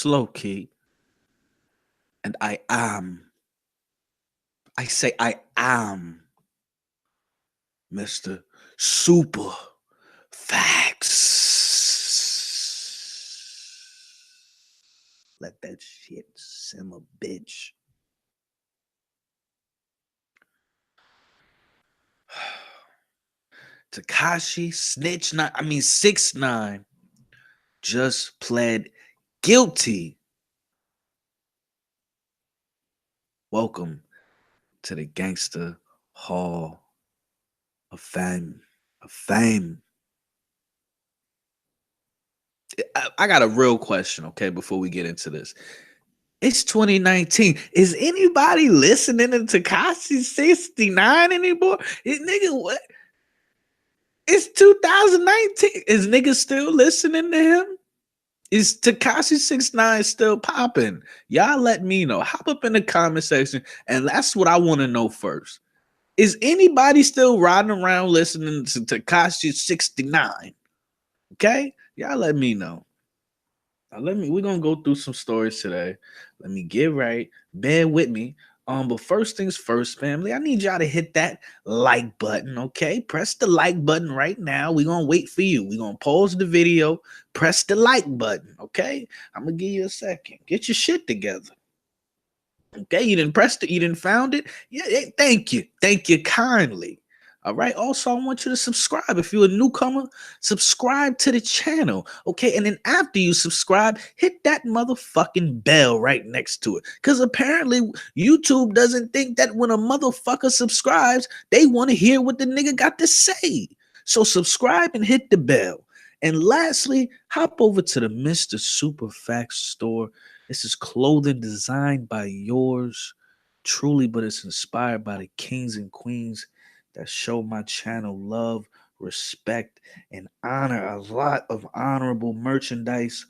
slow key, and I say I am Mr. Super Facts. Let that shit simmer, bitch. Tekashi snitch nine. I mean 6ix9ine just pled guilty. Welcome to the Gangster Hall of Fame. Of Fame. I got a real question, okay, before we get into this. It's 2019. Is anybody listening to Tekashi 69 anymore? Nigga, what? It's 2019. Is niggas still listening to him? Is Tekashi 69 still popping? Y'all let me know. Hop up in the comment section, and that's what I want to know first. Is anybody still riding around listening to Tekashi 69? Okay? Y'all let me know. Now we're gonna go through some stories today. Let me get right. Bear with me. But first things first, family. I need y'all to hit that like button, okay? Press the like button right now. We're gonna wait for you. We're gonna pause the video, press the like button, okay? I'm gonna give you a second. Get your shit together. Okay, you didn't press it, you didn't found it. Yeah, thank you. Thank you kindly. All right. Also, I want you to subscribe. If you're a newcomer, subscribe to the channel. Okay. And then after you subscribe, hit that motherfucking bell right next to it. Because apparently YouTube doesn't think that when a motherfucker subscribes, they want to hear what the nigga got to say. So subscribe and hit the bell. And lastly, hop over to the Mr. Super Facts store. This is clothing designed by yours truly, but it's inspired by the kings and queens that show my channel love, respect, and honor. A lot of honorable merchandise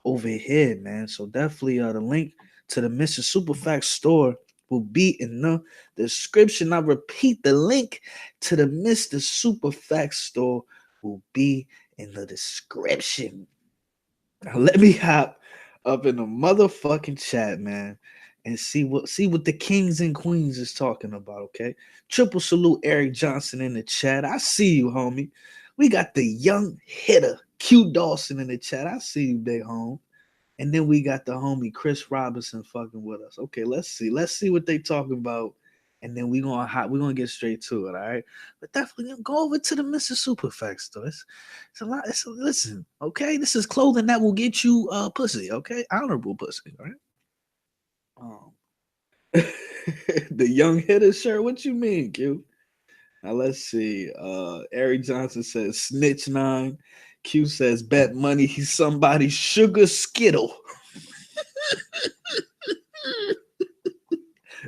over here, man. So definitely the link to the Mr. Superfax store will be in the description. I repeat, the link to the Mr. Superfax store will be in the description. Now let me hop up in the motherfucking chat, man, and see what the kings and queens is talking about. Okay, triple salute Eric Johnson in the chat. I see you, homie. We got the young hitter Q Dawson in the chat. I see you, big home. And then we got the homie Chris Robinson fucking with us. Okay, let's see what they talking about. And then we're gonna get straight to it, all right? But definitely go over to the Mr. Superfacts though. It's a lot. Listen, okay. This is clothing that will get you pussy, okay? Honorable pussy, all right? The young hitter shirt. What you mean, Q? Now let's see. Eric Johnson says snitch nine. Q says bet money he's somebody's sugar skittle.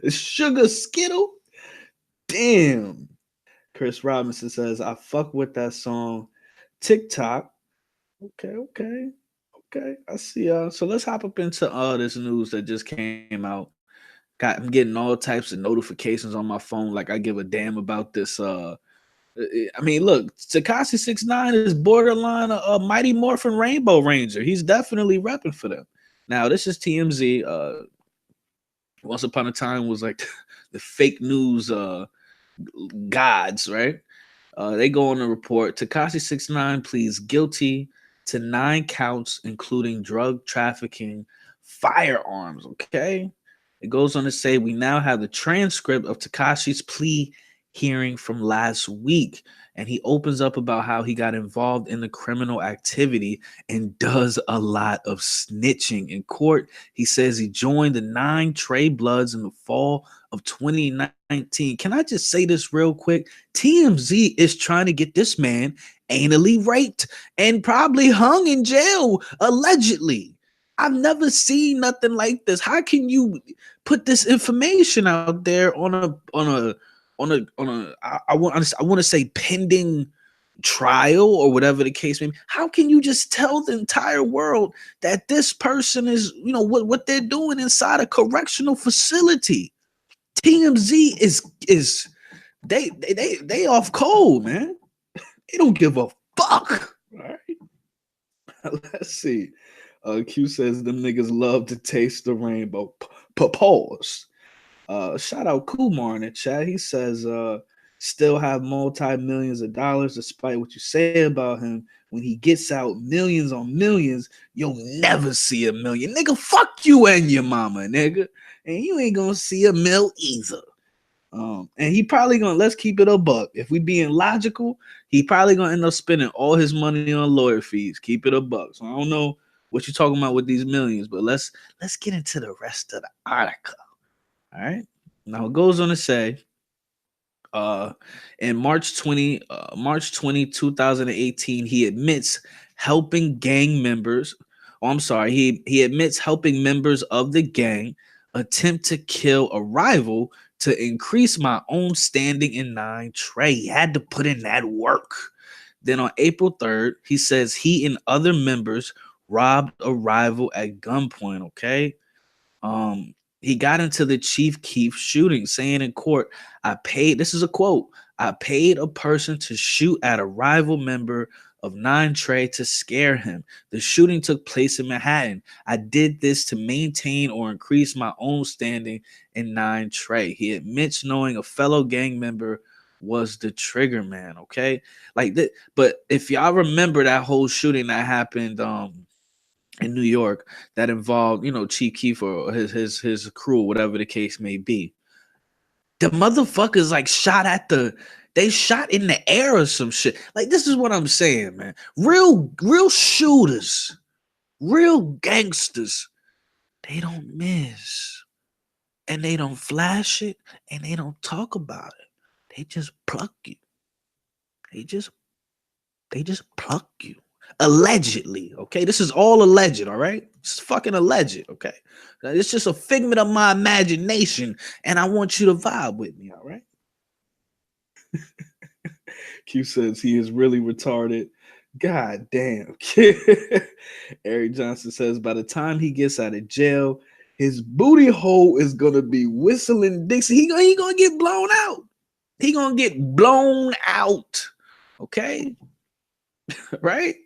Sugar skittle? Damn. Chris Robinson says, I fuck with that song. TikTok. Okay. I see y'all. So let's hop up into this news that just came out. I'm getting all types of notifications on my phone, like I give a damn about this. I mean, look, Tekashi 69 is borderline a Mighty Morphin Rainbow Ranger. He's definitely repping for them. Now, this is TMZ. Once upon a time was like the fake news gods, right? They go on a report. Tekashi 69 pleads guilty to 9 counts, including drug trafficking, firearms. Okay. It goes on to say we now have the transcript of Tekashi's plea hearing from last week. And he opens up about how he got involved in the criminal activity and does a lot of snitching in court. He says he joined the 9 Trey Bloods in the fall of 2019. Can I just say this real quick? TMZ is trying to get this man anally raped and probably hung in jail, allegedly. I've never seen nothing like this. How can you put this information out there on a I want to say pending trial or whatever the case may be? How can you just tell the entire world that this person is, what they're doing inside a correctional facility? TMZ is they off cold, man. They don't give a fuck. All right. Let's see. Q says them niggas love to taste the rainbow. Pause. Shout out Kumar in the chat. He says, still have multi-millions of dollars despite what you say about him. When he gets out millions on millions, you'll never see a million. Nigga, fuck you and your mama, nigga. And you ain't gonna see a mill either. And he probably gonna, let's keep it a buck. If we being logical, he probably gonna end up spending all his money on lawyer fees. Keep it a buck. So I don't know what you're talking about with these millions, but let's get into the rest of the article. All right. Now it goes on to say, in March 20, 2018, he admits helping gang members. Oh, I'm sorry. He admits helping members of the gang attempt to kill a rival to increase my own standing in 9 Trey. He had to put in that work. Then on April 3rd, he says he and other members robbed a rival at gunpoint. Okay. He got into the Chief Keef shooting, saying in court, I paid, this is a quote, I paid a person to shoot at a rival member of 9 Trey to scare him. The shooting took place in Manhattan. I did this to maintain or increase my own standing in 9 Trey. He admits knowing a fellow gang member was the trigger man, okay? Like that, but if y'all remember that whole shooting that happened in New York that involved, Chief Keef or his crew, whatever the case may be. The motherfuckers like they shot in the air or some shit. Like, this is what I'm saying, man. Real shooters, real gangsters, they don't miss. And they don't flash it and they don't talk about it. They just pluck you. They just pluck you. Allegedly, okay? This is all alleged, all right? It's fucking alleged, okay? It's just a figment of my imagination, and I want you to vibe with me, all right? Q says he is really retarded. God damn. Eric Johnson says by the time he gets out of jail, his booty hole is gonna be whistling Dixie. He gonna get blown out. He gonna get blown out. Okay? Right?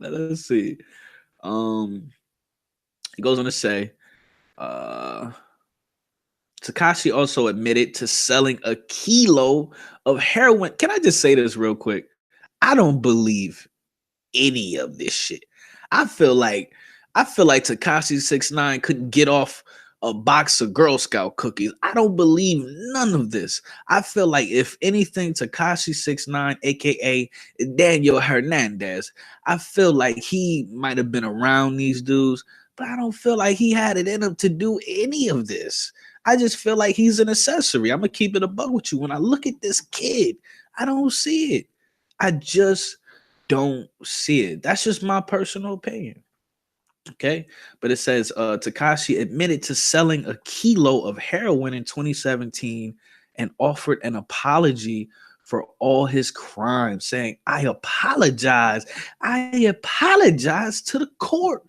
Let's see. He goes on to say, Tekashi also admitted to selling a kilo of heroin. Can I just say this real quick? I don't believe any of this shit. I feel like Tekashi 6ix9ine couldn't get off a box of Girl Scout cookies. I don't believe none of this. I feel like if anything, Tekashi 6ix9ine, aka Daniel Hernandez, I feel like he might have been around these dudes, but I don't feel like he had it in him to do any of this. I just feel like he's an accessory. I'm gonna keep it a buck with you. When I look at this kid, I don't see it. I just don't see it. That's just my personal opinion. Okay, but it says Tekashi admitted to selling a kilo of heroin in 2017 and offered an apology for all his crimes, saying, I apologize to the court,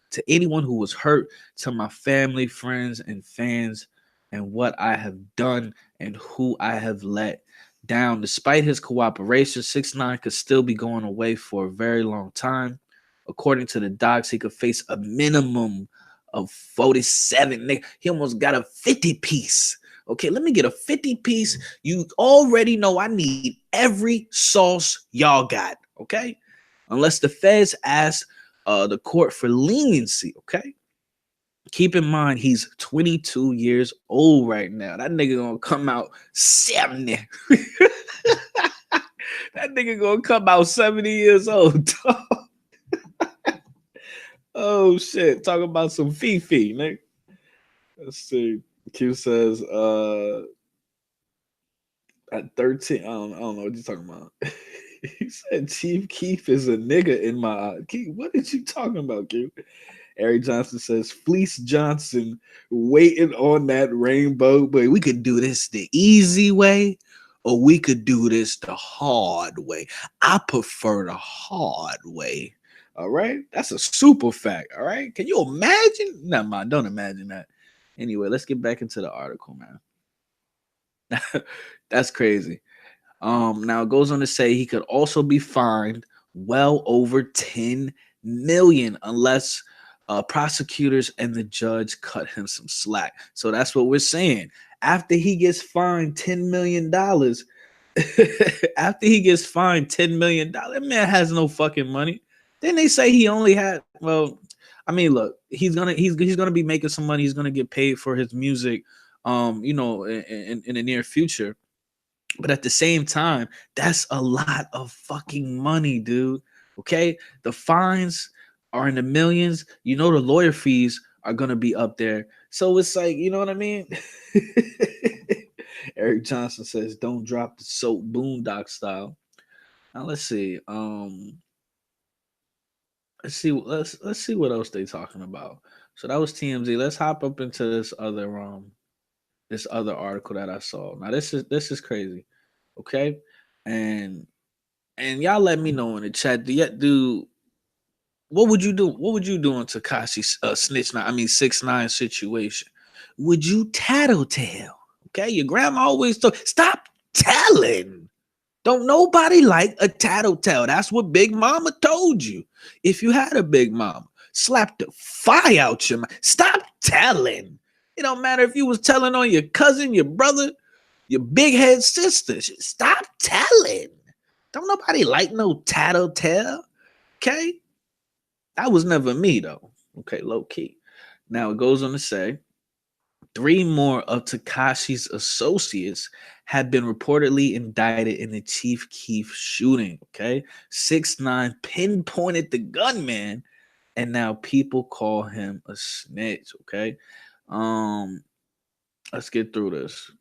to anyone who was hurt, to my family, friends, and fans, and what I have done and who I have let down. Despite his cooperation, 6ix9ine could still be going away for a very long time. According to the docs, he could face a minimum of 47. He almost got a 50 piece. Okay, let me get a 50 piece. You already know I need every sauce y'all got. Okay, unless the feds ask the court for leniency. Okay, keep in mind he's 22 years old right now. That nigga gonna come out 70. That nigga gonna come out 70 years old. Oh shit, talk about some Fifi, nigga. Let's see. Q says at 13, I don't know what you're talking about. He said Chief Keef is a nigga in my eye. Keith, what did you talking about, Q? Eric Johnson says Fleece Johnson waiting on that rainbow, but we could do this the easy way, or we could do this the hard way. I prefer the hard way. All right, that's a super fact. All right, can you imagine? Never mind, don't imagine that. Anyway, let's get back into the article, man. That's crazy. Now it goes on to say he could also be fined well over $10 million unless prosecutors and the judge cut him some slack. So that's what we're saying. After he gets fined $10 million, after he gets fined $10 million, that man has no fucking money. Then they say he only had, well, I mean, look, he's gonna be making some money. He's gonna get paid for his music, in the near future. But at the same time, that's a lot of fucking money, dude. Okay, the fines are in the millions. You know, the lawyer fees are gonna be up there. So it's like, you know what I mean? Eric Johnson says, "Don't drop the soap, Boondock style." Now let's see. Let's see what else they talking about. So that was TMZ. Let's hop up into this other article that I saw. Now this is crazy. Okay, and y'all let me know in the chat. Do what would you do? What would you do on Tekashi's snitch? I mean 6ix9ine situation. Would you tattletale? Okay, your grandma always told stop telling. Don't nobody like a tattletale. That's what Big Mama told you. If you had a Big Mama, slap the fire out your mouth. Stop telling. It don't matter if you was telling on your cousin, your brother, your big head sister. Stop telling. Don't nobody like no tattletale. Okay? That was never me though. Okay, low key. Now it goes on to say three more of Tekashi's associates have been reportedly indicted in the Chief Keef shooting. Okay, 6ix9ine pinpointed the gunman, and now people call him a snitch. Okay, um, let's get through this.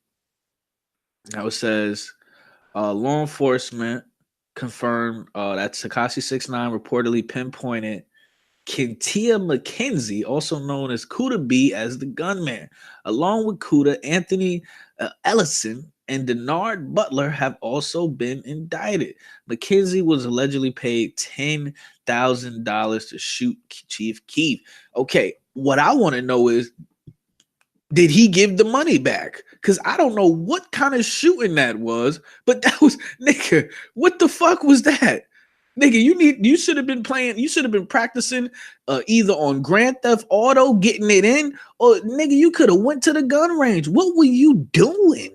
Now it says law enforcement confirmed that Tekashi 6ix9ine reportedly pinpointed Kentia McKenzie, also known as Kuda B, as the gunman. Along with Kuda, Anthony Ellison and Denard Butler have also been indicted. McKenzie was allegedly paid $10,000 to shoot Chief Keef. Okay, what I want to know is, did he give the money back? Because I don't know what kind of shooting that was, but that was, nigga, what the fuck was that? Nigga, you should have been playing, you should have been practicing either on Grand Theft Auto, getting it in, or nigga, you could have went to the gun range. What were you doing?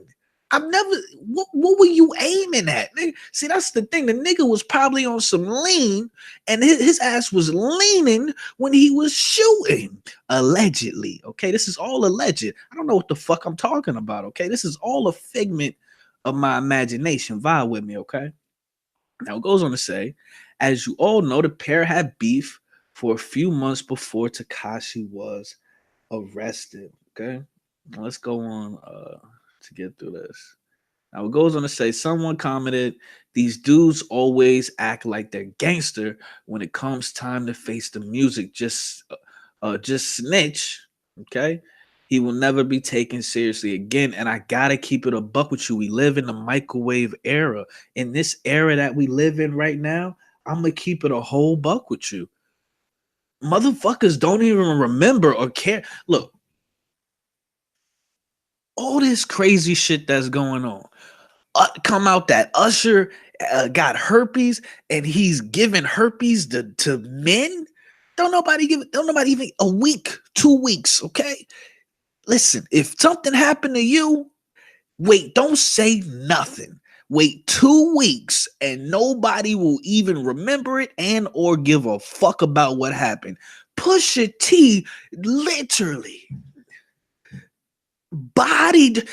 I've never, what were you aiming at? Nigga, see, that's the thing. The nigga was probably on some lean, and his ass was leaning when he was shooting. Allegedly. Okay, this is all alleged. I don't know what the fuck I'm talking about. Okay, this is all a figment of my imagination. Vibe with me, okay? Now it goes on to say, as you all know, the pair had beef for a few months before Tekashi was arrested. Okay, now let's go on to get through this. Now it goes on to say, someone commented, these dudes always act like they're gangster when it comes time to face the music. Just snitch. Okay. He will never be taken seriously again. And I gotta keep it a buck with you. We live in the microwave era. In this era that we live in right now, I'm gonna keep it a whole buck with you. Motherfuckers don't even remember or care. Look, all this crazy shit that's going on. Come out that Usher got herpes and he's giving herpes to men. Don't nobody even a week, 2 weeks. Okay, listen, if something happened to you, wait, don't say nothing. Wait 2 weeks and nobody will even remember it and or give a fuck about what happened. Pusha T literally buried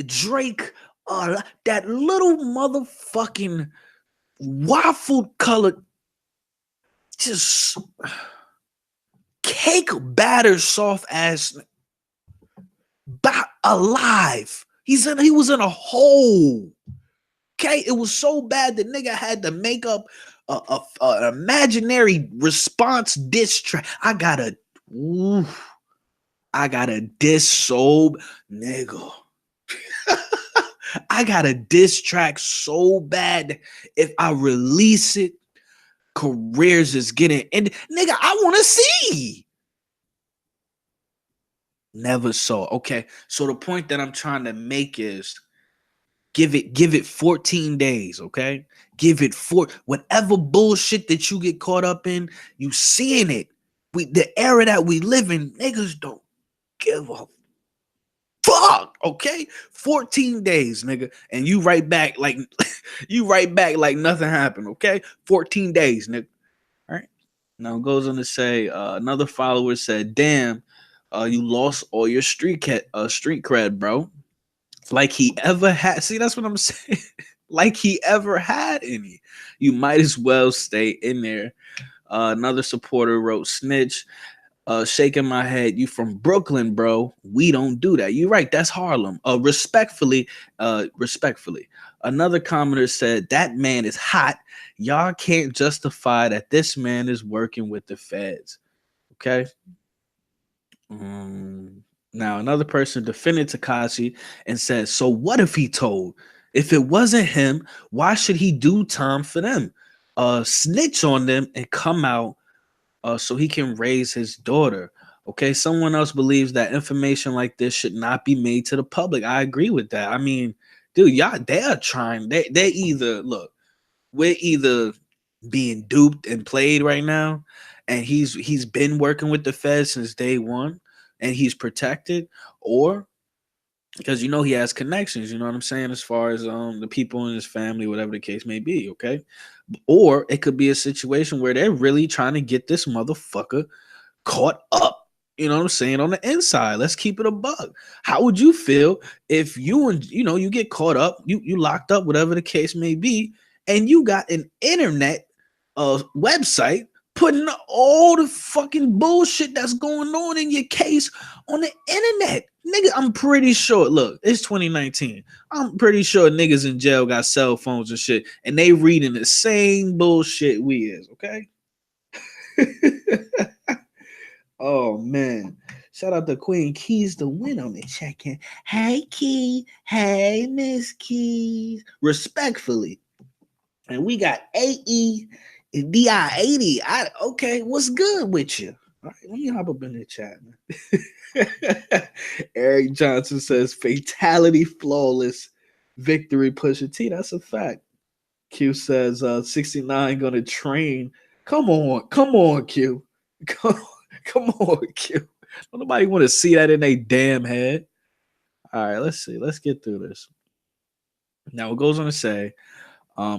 Drake, that little motherfucking waffle colored, just cake batter soft ass, alive. He was in a hole. Okay, it was so bad the nigga had to make up an imaginary response diss track. I got a diss so nigga. I got a diss track so bad. If I release it, careers is getting and nigga, I want to see. Never saw. Okay, so the point that I'm trying to make is Give it 14 days, okay? Give it whatever bullshit that you get caught up in, you seeing it. The era that we live in, niggas don't give a fuck, okay? 14 days, nigga, and you right back like you right back like nothing happened, okay? 14 days, nigga. All right. Now it goes on to say, another follower said, "Damn, you lost all your street cred, bro. Like he ever had." See, that's what I'm saying. Like he ever had any. You might as well stay in there. Another supporter wrote, "Snitch, shaking my head. You from Brooklyn, bro. We don't do that." You're right. That's Harlem. Respectfully. Another commenter said, "That man is hot. Y'all can't justify that this man is working with the feds." Okay. Now another person defended Tekashi and said, "So what if he told? If it wasn't him, why should he do time for them? Snitch on them and come out so he can raise his daughter." Okay, someone else believes that information like this should not be made to the public. I agree with that. I mean, dude, y'all, they are trying. They either look, we're either being duped and played right now, and he's been working with the feds since day one, and he's protected, or because he has connections. You know what I'm saying, as far as the people in his family, whatever the case may be. Okay, or it could be a situation where they're really trying to get this motherfucker caught up. You know what I'm saying? On the inside, let's keep it a bug. How would you feel if you get caught up, you locked up, whatever the case may be, and you got an internet website putting all the fucking bullshit that's going on in your case on the internet? Nigga, I'm pretty sure, look, it's 2019. I'm pretty sure niggas in jail got cell phones and shit, and they reading the same bullshit we is, okay? Oh man. Shout out to Queen Keys the win on the check-in. Hey Key. Hey Miss Keys. Respectfully. And we got AE DI80. Okay, what's good with you? All right, let me hop up in the chat, man. Eric Johnson says fatality flawless victory Pusha T. That's a fact. Q says 6ix9ine gonna train. Come on, Q. Come on, Q. Don't nobody want to see that in their damn head. All right, let's see. Let's get through this. Now it goes on to say,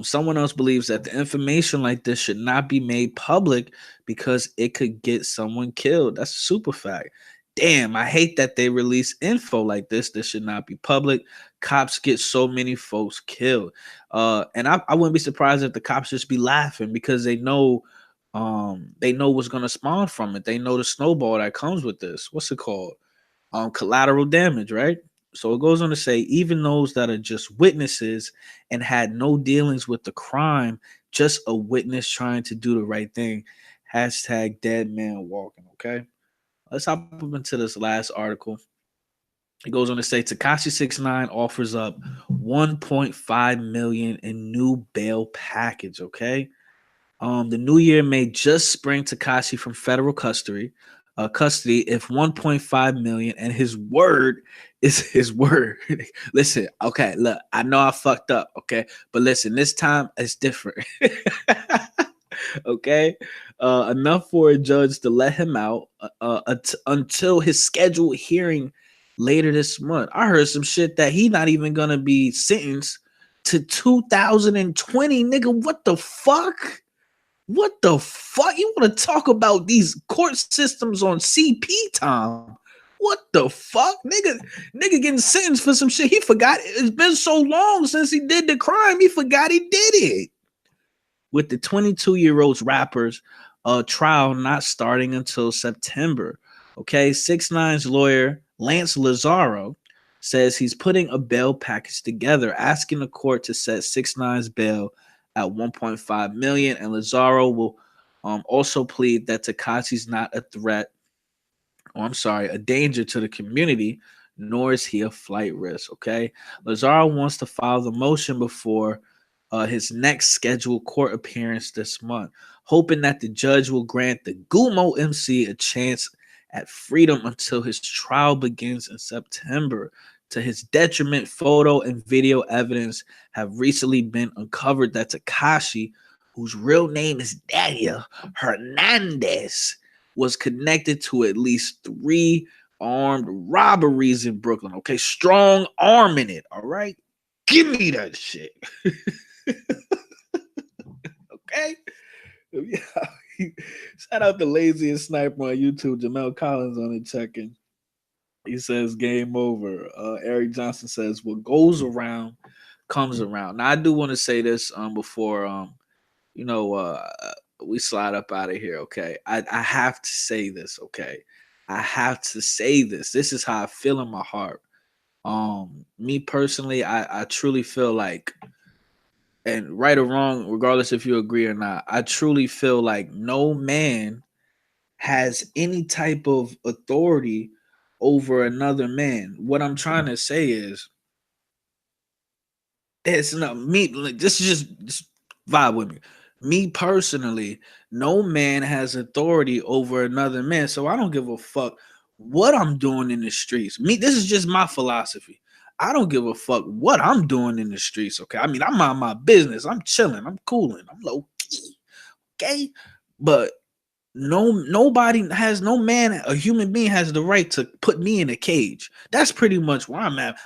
someone else believes that the information like this should not be made public because it could get someone killed. That's a super fact. Damn, I hate that they release info like this. This should not be public. Cops get so many folks killed. And I wouldn't be surprised if the cops just be laughing because they know what's gonna spawn from it. They know the snowball that comes with this. What's it called? Collateral damage, right? So it goes on to say, even those that are just witnesses and had no dealings with the crime, just a witness trying to do the right thing. Hashtag dead man walking. Okay. Let's hop up into this last article. It goes on to say Tekashi 6ix9ine offers up 1.5 million in new bail package. Okay. The new year may just spring Tekashi from federal custody if 1.5 million, and his word is his word. Listen, okay, look, I know I fucked up, okay, but listen, this time it's different. Okay, enough for a judge to let him out until his scheduled hearing later this month. I heard some shit that he not even gonna be sentenced to 2020, nigga. What the fuck? What the fuck? You want to talk about these court systems on CP time? What the fuck? Nigga getting sentenced for some shit. He forgot. It's been so long since he did the crime. He forgot he did it. With the 22-year-old rapper's trial not starting until September. Okay, 6ix9ine's lawyer, Lance Lazaro, says he's putting a bail package together, asking the court to set 6ix9ine's bail at 1.5 million, and Lazaro will also plead that Tekashi's not a threat, a danger to the community, nor is he a flight risk. Okay, Lazaro wants to file the motion before his next scheduled court appearance this month, hoping that the judge will grant the Gumo MC a chance at freedom until his trial begins in September. To his detriment, photo and video evidence have recently been uncovered that Tekashi, whose real name is Daniel Hernandez, was connected to at least 3 armed robberies in Brooklyn. Okay, strong arm in it. All right, give me that shit. Okay. Yeah. Shout out the laziest sniper on YouTube, Jamel Collins on it checking. He says game over. Eric Johnson says what goes around comes around. Now I do want to say this before you know we slide up out of here. Okay, I have to say this. Okay, I have to say this. This is how I feel in my heart. Me personally, I truly feel like, and right or wrong, regardless if you agree or not, I truly feel like no man has any type of authority over another man. What I'm trying to say is, it's not me. Like, this is just vibe with me. Me personally, no man has authority over another man. So I don't give a fuck what I'm doing in the streets. Me, this is just my philosophy. I don't give a fuck what I'm doing in the streets. Okay. I mean, I'm on my business. I'm chilling. I'm cooling. I'm low key. Okay. But nobody has, no man, a human being has the right to put me in a cage. That's pretty much where I'm at.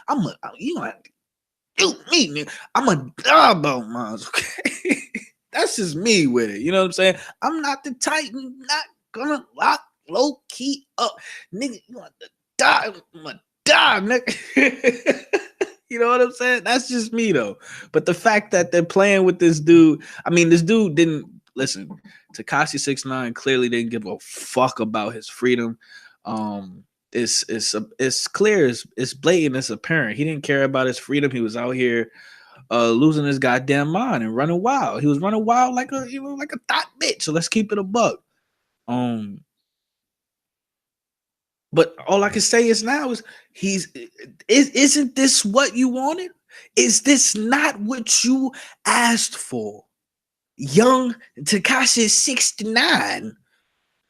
You know, me, man. I'm a dog about mine, okay? That's just me with it. You know what I'm saying? I'm not the type, not gonna lock low key up. Nigga, you want to die? I'm a dog, nigga. You know what I'm saying? That's just me though. But the fact that they're playing with this dude, I mean, this dude didn't listen. Tekashi 6ix9ine clearly didn't give a fuck about his freedom. It's clear, it's blatant, it's apparent. He didn't care about his freedom. He was out here losing his goddamn mind and running wild. He was running wild like a like a thought bitch. So let's keep it a buck. But all I can say is now is isn't this what you wanted? Is this not what you asked for? Young Tekashi 6ix9ine,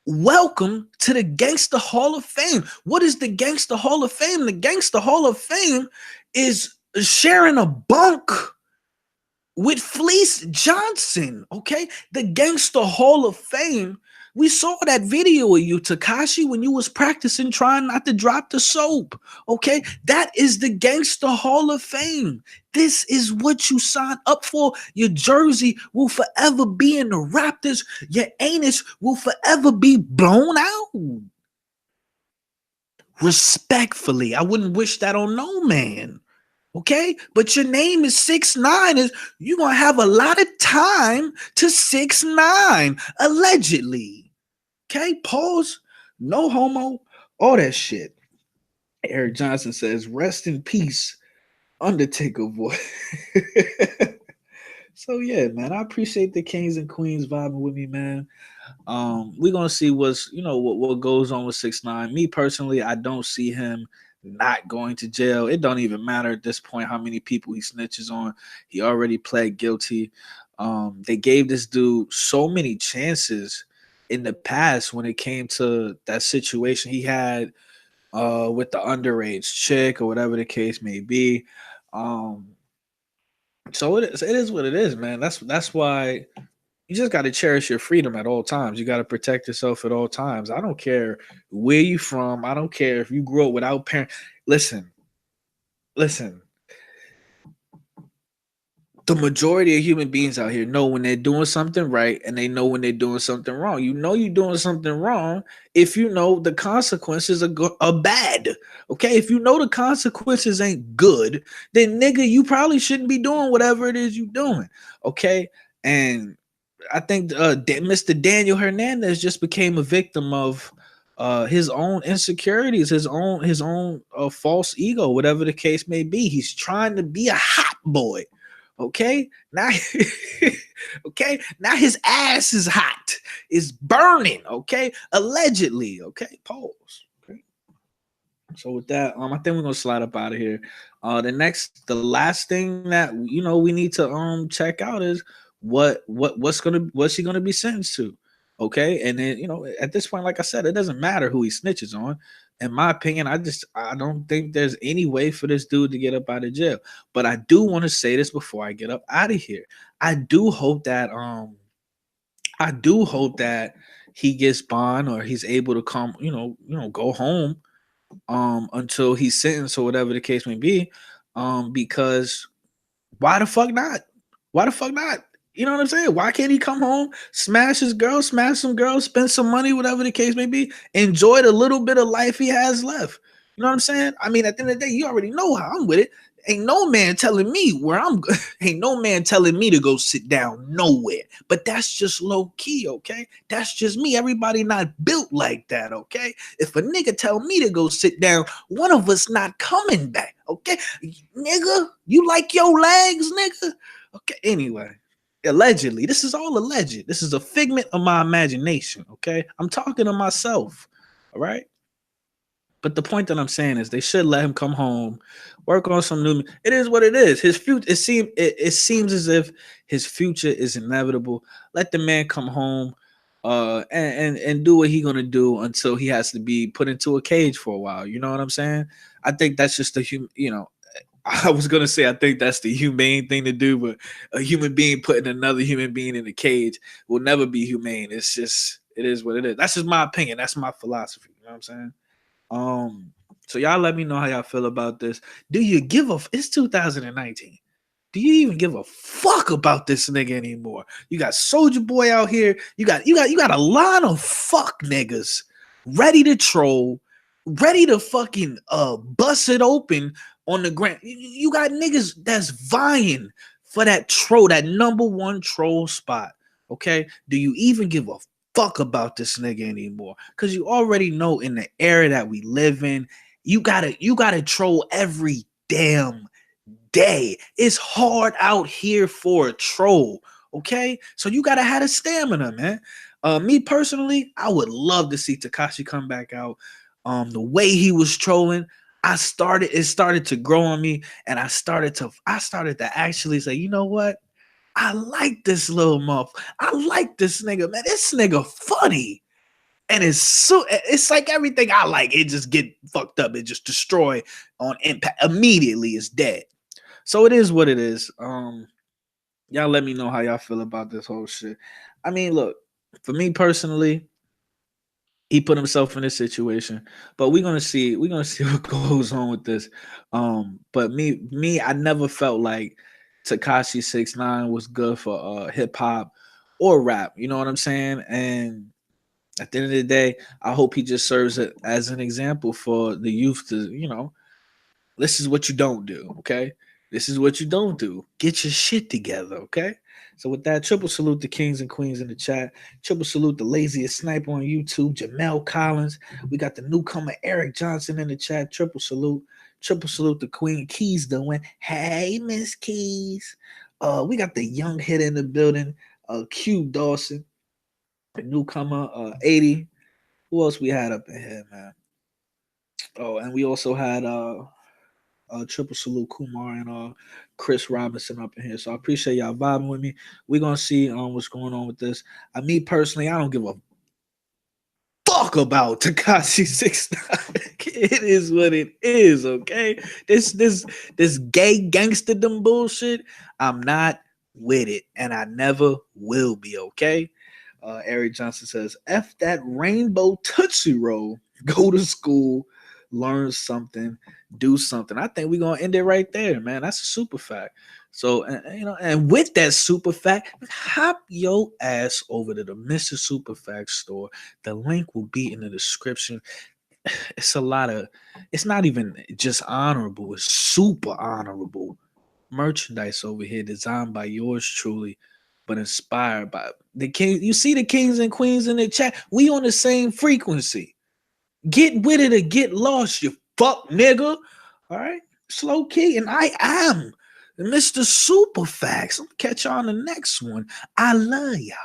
welcome to the Gangster Hall of Fame. What is the Gangster Hall of Fame? The Gangster Hall of Fame is sharing a bunk with Fleece Johnson, okay? The Gangster Hall of Fame. We saw that video of you, Tekashi, when you was practicing trying not to drop the soap, okay? That is the Gangster Hall of Fame. This is what you signed up for. Your jersey will forever be in the Raptors. Your anus will forever be blown out. Respectfully, I wouldn't wish that on no man. Okay, but your name is 6ix9ine. Is you're gonna have a lot of time to 6ix9ine, allegedly. Okay, pause. No homo, all that shit. Eric Johnson says, "Rest in peace, Undertaker boy." So yeah, man, I appreciate the kings and queens vibing with me, man. We're gonna see what goes on with 6ix9ine. Me personally, I don't see him not going to jail. It don't even matter at this point how many people he snitches on. He already pled guilty. They gave this dude so many chances in the past when it came to that situation he had with the underage chick or whatever the case may be. So it is what it is, man. That's why you just got to cherish your freedom at all times. You got to protect yourself at all times. I don't care where you from. I don't care if you grew up without parents. Listen. The majority of human beings out here know when they're doing something right and they know when they're doing something wrong. You know you're doing something wrong if you know the consequences are bad. Okay, if you know the consequences ain't good, then nigga, you probably shouldn't be doing whatever it is you're doing. Okay, and I think Mr. Daniel Hernandez just became a victim of his own insecurities, his own false ego, whatever the case may be. He's trying to be a hot boy. Okay, now, okay, now his ass is hot, is burning. Okay, allegedly. Okay, pause. Okay. So with that, I think we're gonna slide up out of here. The last thing that we need to check out is what's he gonna be sentenced to. Okay, and then at this point, like I said, it doesn't matter who he snitches on. in my opinion, I don't think there's any way for this dude to get up out of jail. But I do want to say this before I get up out of here. I do hope that he gets bond or he's able to come, go home until he's sentenced or whatever the case may be. Because why the fuck not? Why the fuck not? You know what I'm saying? Why can't he come home, smash his girl, smash some girls, spend some money, whatever the case may be, enjoy the little bit of life he has left? You know what I'm saying? I mean, at the end of the day, you already know how I'm with it. Ain't no man telling me where I'm ain't no man telling me to go sit down nowhere. But that's just low key, okay? That's just me. Everybody not built like that, okay? If a nigga tell me to go sit down, one of us not coming back, okay? Nigga, you like your legs, nigga? Okay, anyway. Allegedly, this is all alleged. This is a figment of my imagination, okay? I'm talking to myself, all right? But the point that I'm saying is they should let him come home, work on some new. It is what it is. His future. It seems as if his future is inevitable. Let the man come home, and do what he gonna do until he has to be put into a cage for a while. You know what I'm saying? I think that's just I was gonna say I think that's the humane thing to do, but a human being putting another human being in a cage will never be humane. It's just it is what it is. That's just my opinion. That's my philosophy. You know what I'm saying? So y'all let me know how y'all feel about this. Do you give a it's 2019? Do you even give a fuck about this nigga anymore? You got Soldier Boy out here. You got a lot of fuck niggas ready to troll, ready to fucking bust it open on the ground. You got niggas that's vying for that troll, that number one troll spot. Okay, do you even give a fuck about this nigga anymore? Because you already know in the era that we live in, you gotta troll every damn day. It's hard out here for a troll. Okay, so you gotta have the stamina, man. Me personally, I would love to see Tekashi come back out. The way he was trolling, it started to grow on me, and I started to actually say, you know what? I like this little muff. I like this nigga, man. This nigga funny. And it's like everything I like, it just get fucked up. It just destroy on impact. Immediately it's dead. So it is what it is. Y'all let me know how y'all feel about this whole shit. I mean, look, for me personally, he put himself in this situation, but we're gonna see what goes on with this. But I never felt like Tekashi 6ix9ine was good for hip hop or rap. You know what I'm saying? And at the end of the day, I hope he just serves it as an example for the youth to, this is what you don't do, okay? This is what you don't do. Get your shit together, okay? So with that, triple salute the kings and queens in the chat. Triple salute the laziest sniper on YouTube, Jamel Collins. We got the newcomer Eric Johnson in the chat. Triple salute. Triple salute the Queen Keys doing. Hey, Miss Keys. We got the young hit in the building, Q Dawson. The newcomer, 80. Who else we had up in here, man? Oh, and we also had triple salute Kumar and Chris Robinson up in here. So I appreciate y'all vibing with me. We're gonna see what's going on with this. Me personally, I don't give a fuck about Tekashi 6ix9ine. It is what it is, okay? This gay gangsterdom bullshit, I'm not with it, and I never will be, okay? Eric Johnson says, F that rainbow Tootsie Roll. Go to school, learn something, do something. I think we're gonna end it right there, man. That's a super fact. So, and with that super fact, hop your ass over to the Mr. Super Fact store. The link will be in the description. It's not even just honorable, it's super honorable merchandise over here designed by yours truly, but inspired by the king. You see the kings and queens in the chat. We on the same frequency. Get with it or get lost, you fuck nigga. All right, slow key, and I am Mr. Superfax. I'll catch y'all on the next one. I love y'all.